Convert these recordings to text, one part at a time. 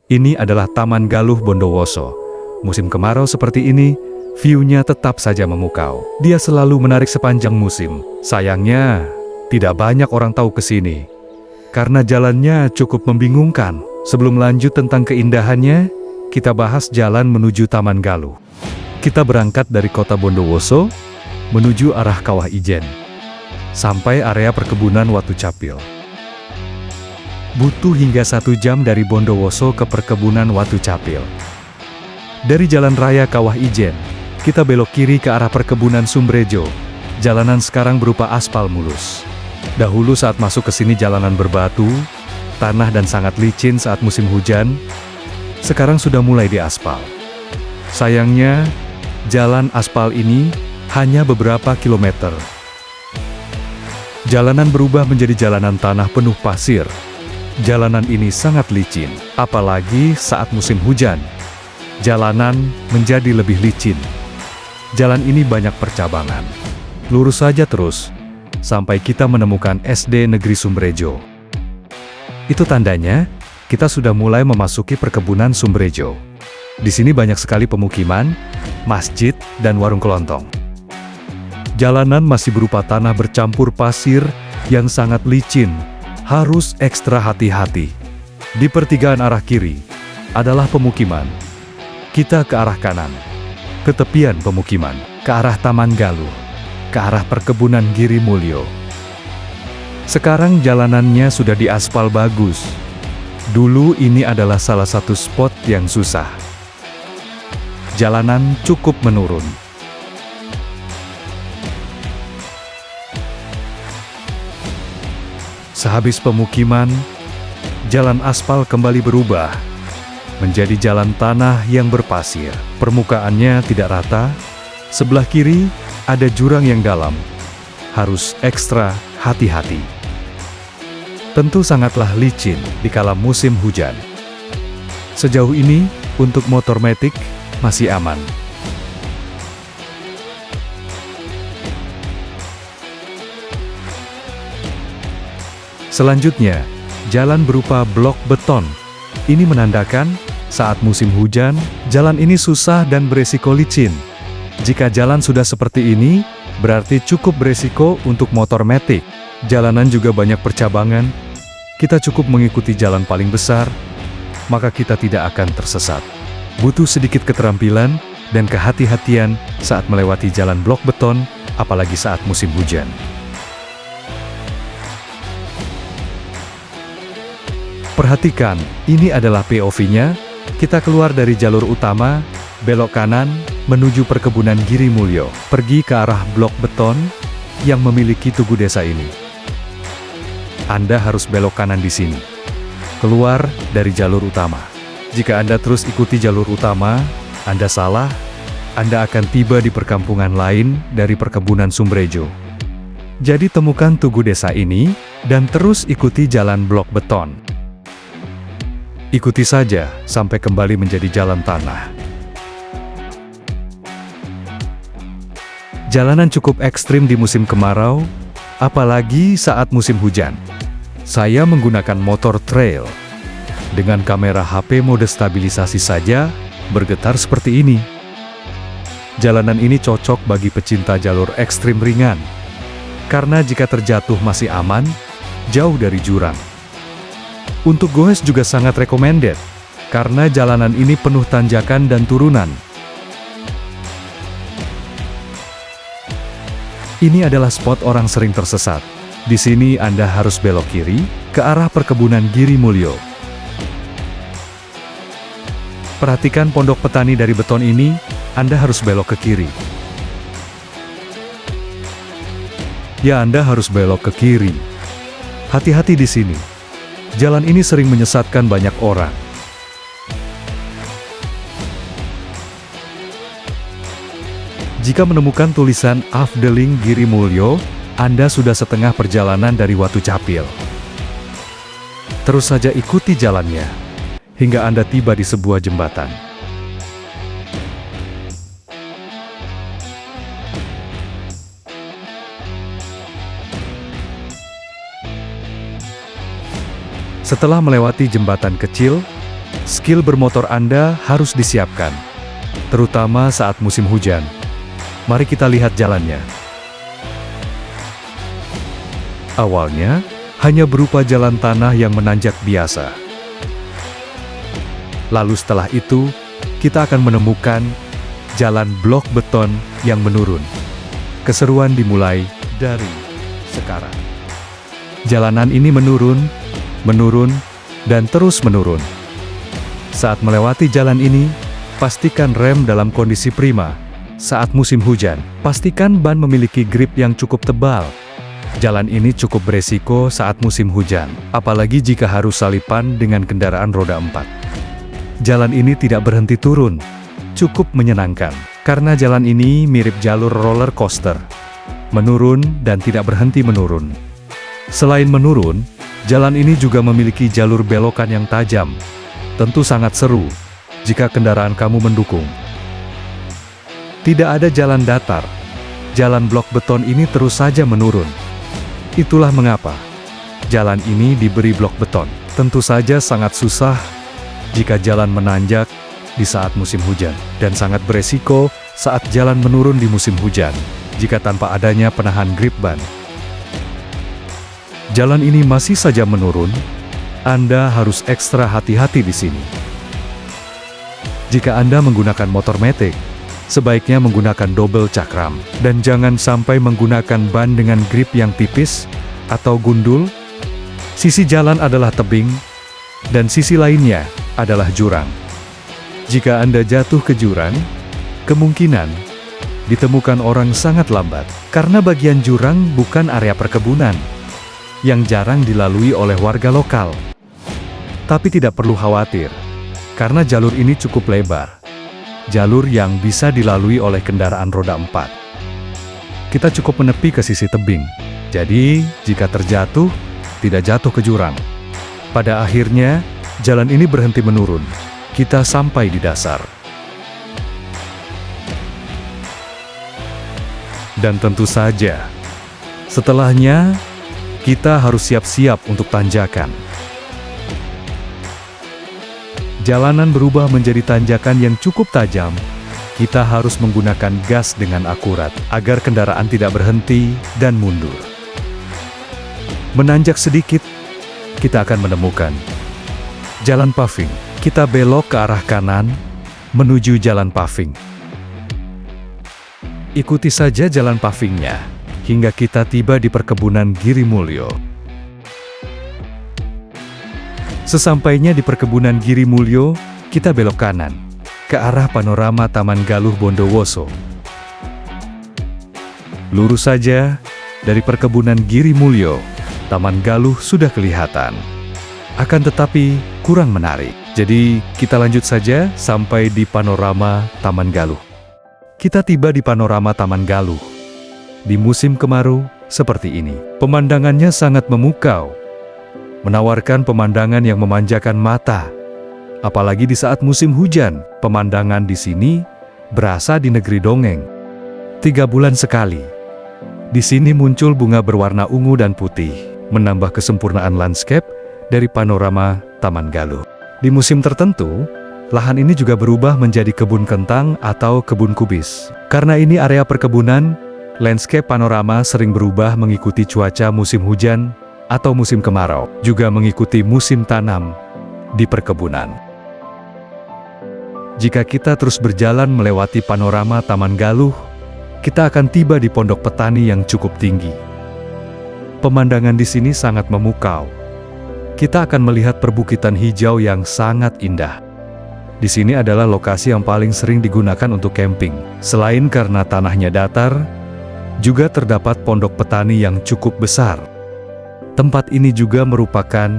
Ini adalah Taman Galuh Bondowoso. Musim kemarau seperti ini, view-nya tetap saja memukau. Dia selalu menarik sepanjang musim. Sayangnya, tidak banyak orang tahu ke sini, karena jalannya cukup membingungkan. Sebelum lanjut tentang keindahannya, kita bahas jalan menuju Taman Galuh. Kita berangkat dari kota Bondowoso, menuju arah Kawah Ijen, sampai area perkebunan Watu Capil. Butuh hingga 1 jam dari Bondowoso ke perkebunan Watu Capil. Dari Jalan Raya Kawah Ijen, kita belok kiri ke arah perkebunan Sumbrejo. Jalanan sekarang berupa aspal mulus. Dahulu saat masuk ke sini jalanan berbatu, tanah dan sangat licin saat musim hujan. Sekarang sudah mulai diaspal. Sayangnya, jalan aspal ini hanya beberapa kilometer. Jalanan berubah menjadi jalanan tanah penuh pasir. Jalanan ini sangat licin, apalagi saat musim hujan. Jalanan menjadi lebih licin. Jalan ini banyak percabangan. Lurus saja terus, sampai kita menemukan SD Negeri Sumbrejo. Itu tandanya, kita sudah mulai memasuki perkebunan Sumbrejo. Di sini banyak sekali pemukiman, masjid, dan warung kelontong. Jalanan masih berupa tanah bercampur pasir yang sangat licin. Harus ekstra hati-hati. Di pertigaan arah kiri adalah pemukiman. Kita ke arah kanan, ke tepian pemukiman, ke arah Taman Galuh, ke arah perkebunan Giri Mulyo. Sekarang jalanannya sudah diaspal bagus. Dulu ini adalah salah satu spot yang susah. Jalanan cukup menurun. Sehabis pemukiman, jalan aspal kembali berubah menjadi jalan tanah yang berpasir. Permukaannya tidak rata, sebelah kiri ada jurang yang dalam. Harus ekstra hati-hati. Tentu sangatlah licin di kala musim hujan. Sejauh ini, untuk motor matic masih aman. Selanjutnya, jalan berupa blok beton. Ini menandakan, saat musim hujan, jalan ini susah dan beresiko licin. Jika jalan sudah seperti ini, berarti cukup beresiko untuk motor matic. Jalanan juga banyak percabangan. Kita cukup mengikuti jalan paling besar, maka kita tidak akan tersesat. Butuh sedikit keterampilan dan kehati-hatian saat melewati jalan blok beton, apalagi saat musim hujan. Perhatikan, ini adalah POV-nya. Kita keluar dari jalur utama, belok kanan, menuju perkebunan Giri Mulyo. Pergi ke arah blok beton yang memiliki tugu desa ini. Anda harus belok kanan di sini. Keluar dari jalur utama. Jika Anda terus ikuti jalur utama, Anda salah. Anda akan tiba di perkampungan lain dari perkebunan Sumbrejo. Jadi temukan tugu desa ini, dan terus ikuti jalan blok beton. Ikuti saja, sampai kembali menjadi jalan tanah. Jalanan cukup ekstrim di musim kemarau, apalagi saat musim hujan. Saya menggunakan motor trail. Dengan kamera HP mode stabilisasi saja, bergetar seperti ini. Jalanan ini cocok bagi pecinta jalur ekstrim ringan. Karena jika terjatuh masih aman, jauh dari jurang. Untuk goes juga sangat recommended, karena jalanan ini penuh tanjakan dan turunan. Ini adalah spot orang sering tersesat. Di sini Anda harus belok kiri, ke arah perkebunan Giri Mulyo. Perhatikan pondok petani dari beton ini, Anda harus belok ke kiri. Ya, Anda harus belok ke kiri. Hati-hati di sini. Jalan ini sering menyesatkan banyak orang. Jika menemukan tulisan Afdeling Giri Mulyo, Anda sudah setengah perjalanan dari Watu Capil. Terus saja ikuti jalannya, hingga Anda tiba di sebuah jembatan. Setelah melewati jembatan kecil, skill bermotor Anda harus disiapkan, terutama saat musim hujan. Mari kita lihat jalannya. Awalnya, hanya berupa jalan tanah yang menanjak biasa. Lalu setelah itu, kita akan menemukan jalan blok beton yang menurun. Keseruan dimulai dari sekarang. Jalanan ini menurun, dan terus menurun. Saat melewati jalan ini, pastikan rem dalam kondisi prima. Saat musim hujan, pastikan ban memiliki grip yang cukup tebal. Jalan ini cukup beresiko saat musim hujan, apalagi jika harus salipan dengan kendaraan roda 4. Jalan ini tidak berhenti turun, cukup menyenangkan, karena jalan ini mirip jalur roller coaster. Menurun dan tidak berhenti menurun. Selain menurun, jalan ini juga memiliki jalur belokan yang tajam. Tentu sangat seru jika kendaraan kamu mendukung. Tidak ada jalan datar. Jalan blok beton ini terus saja menurun. Itulah mengapa jalan ini diberi blok beton. Tentu saja sangat susah jika jalan menanjak di saat musim hujan, dan sangat beresiko saat jalan menurun di musim hujan jika tanpa adanya penahan grip ban. Jalan ini masih saja menurun. Anda harus ekstra hati-hati di sini. Jika Anda menggunakan motor matic, sebaiknya menggunakan double cakram, dan jangan sampai menggunakan ban dengan grip yang tipis atau gundul. Sisi jalan adalah tebing, dan sisi lainnya adalah jurang. Jika Anda jatuh ke jurang, kemungkinan ditemukan orang sangat lambat, karena bagian jurang bukan area perkebunan yang jarang dilalui oleh warga lokal. Tapi tidak perlu khawatir, karena jalur ini cukup lebar. Jalur yang bisa dilalui oleh kendaraan roda 4. Kita cukup menepi ke sisi tebing, jadi jika terjatuh, tidak jatuh ke jurang. Pada akhirnya, jalan ini berhenti menurun. Kita sampai di dasar. Dan tentu saja, setelahnya, kita harus siap-siap untuk tanjakan. Jalanan berubah menjadi tanjakan yang cukup tajam. Kita harus menggunakan gas dengan akurat, agar kendaraan tidak berhenti dan mundur. Menanjak sedikit, kita akan menemukan jalan paving. Kita belok ke arah kanan, menuju jalan paving. Ikuti saja jalan pavingnya, hingga kita tiba di perkebunan Girimulyo. Sesampainya di perkebunan Girimulyo, kita belok kanan, ke arah panorama Taman Galuh Bondowoso. Lurus saja, dari perkebunan Girimulyo, Taman Galuh sudah kelihatan. Akan tetapi, kurang menarik. Jadi, kita lanjut saja sampai di panorama Taman Galuh. Kita tiba di panorama Taman Galuh. Di musim kemarau, seperti ini. Pemandangannya sangat memukau, menawarkan pemandangan yang memanjakan mata. Apalagi di saat musim hujan, pemandangan di sini berasa di negeri dongeng. 3 bulan sekali, di sini muncul bunga berwarna ungu dan putih, menambah kesempurnaan landscape dari panorama Taman Galuh. Di musim tertentu, lahan ini juga berubah menjadi kebun kentang atau kebun kubis. Karena ini area perkebunan, landscape panorama sering berubah mengikuti cuaca musim hujan atau musim kemarau, juga mengikuti musim tanam di perkebunan. Jika kita terus berjalan melewati panorama Taman Galuh, kita akan tiba di pondok petani yang cukup tinggi. Pemandangan di sini sangat memukau. Kita akan melihat perbukitan hijau yang sangat indah. Di sini adalah lokasi yang paling sering digunakan untuk camping. Selain karena tanahnya datar, juga terdapat pondok petani yang cukup besar. Tempat ini juga merupakan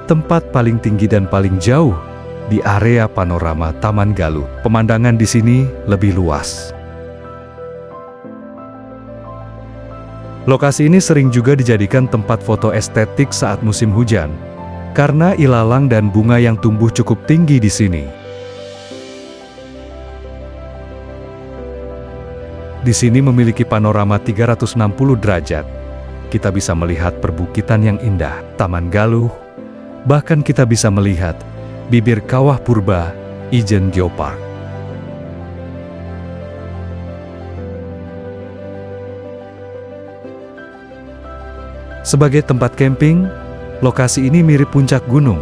tempat paling tinggi dan paling jauh di area panorama Taman Galuh. Pemandangan di sini lebih luas. Lokasi ini sering juga dijadikan tempat foto estetik saat musim hujan, karena ilalang dan bunga yang tumbuh cukup tinggi di sini. Di sini memiliki panorama 360 derajat. Kita bisa melihat perbukitan yang indah, Taman Galuh, bahkan kita bisa melihat bibir Kawah Purba, Ijen Geopark. Sebagai tempat camping, lokasi ini mirip puncak gunung.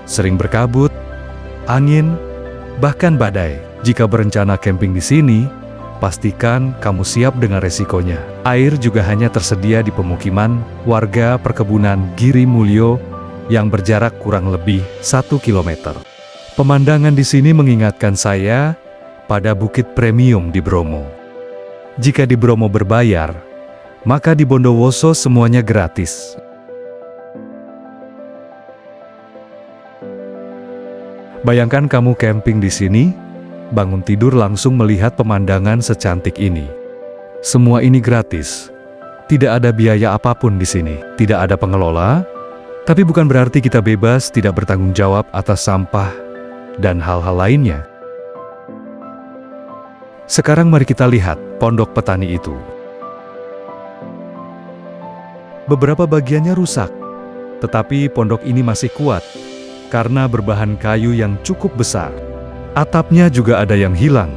Sering berkabut, angin, bahkan badai. Jika berencana camping di sini, pastikan kamu siap dengan resikonya. Air juga hanya tersedia di pemukiman warga perkebunan Giri Mulyo yang berjarak kurang lebih 1 km. Pemandangan di sini mengingatkan saya pada Bukit Premium di Bromo. Jika di Bromo berbayar, maka di Bondowoso semuanya gratis. Bayangkan kamu camping di sini, bangun tidur langsung melihat pemandangan secantik ini. Semua ini gratis. Tidak ada biaya apapun di sini. Tidak ada pengelola, tapi bukan berarti kita bebas tidak bertanggung jawab atas sampah dan hal-hal lainnya. Sekarang mari kita lihat pondok petani itu. Beberapa bagiannya rusak, tetapi pondok ini masih kuat karena berbahan kayu yang cukup besar. Atapnya juga ada yang hilang,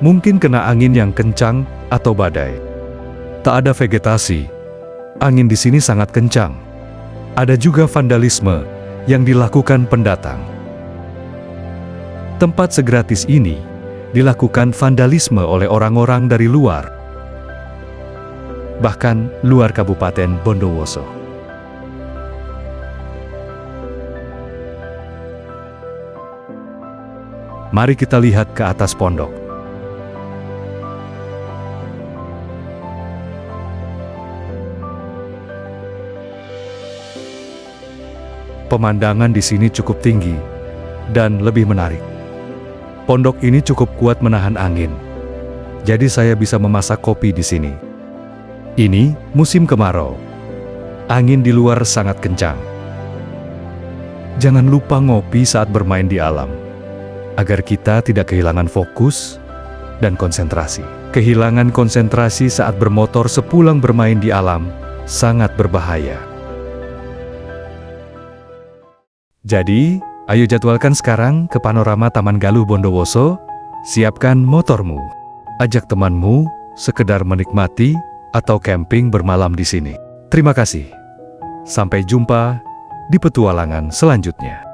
mungkin kena angin yang kencang atau badai. Tak ada vegetasi, angin di sini sangat kencang. Ada juga vandalisme yang dilakukan pendatang. Tempat segratis ini dilakukan vandalisme oleh orang-orang dari luar, bahkan luar Kabupaten Bondowoso. Mari kita lihat ke atas pondok. Pemandangan di sini cukup tinggi dan lebih menarik. Pondok ini cukup kuat menahan angin, jadi saya bisa memasak kopi di sini. Ini musim kemarau. Angin di luar sangat kencang. Jangan lupa ngopi saat bermain di alam, agar kita tidak kehilangan fokus dan konsentrasi. Kehilangan konsentrasi saat bermotor sepulang bermain di alam sangat berbahaya. Jadi, ayo jadwalkan sekarang ke Panorama Taman Galuh Bondowoso, siapkan motormu, ajak temanmu, sekedar menikmati atau camping bermalam di sini. Terima kasih. Sampai jumpa di petualangan selanjutnya.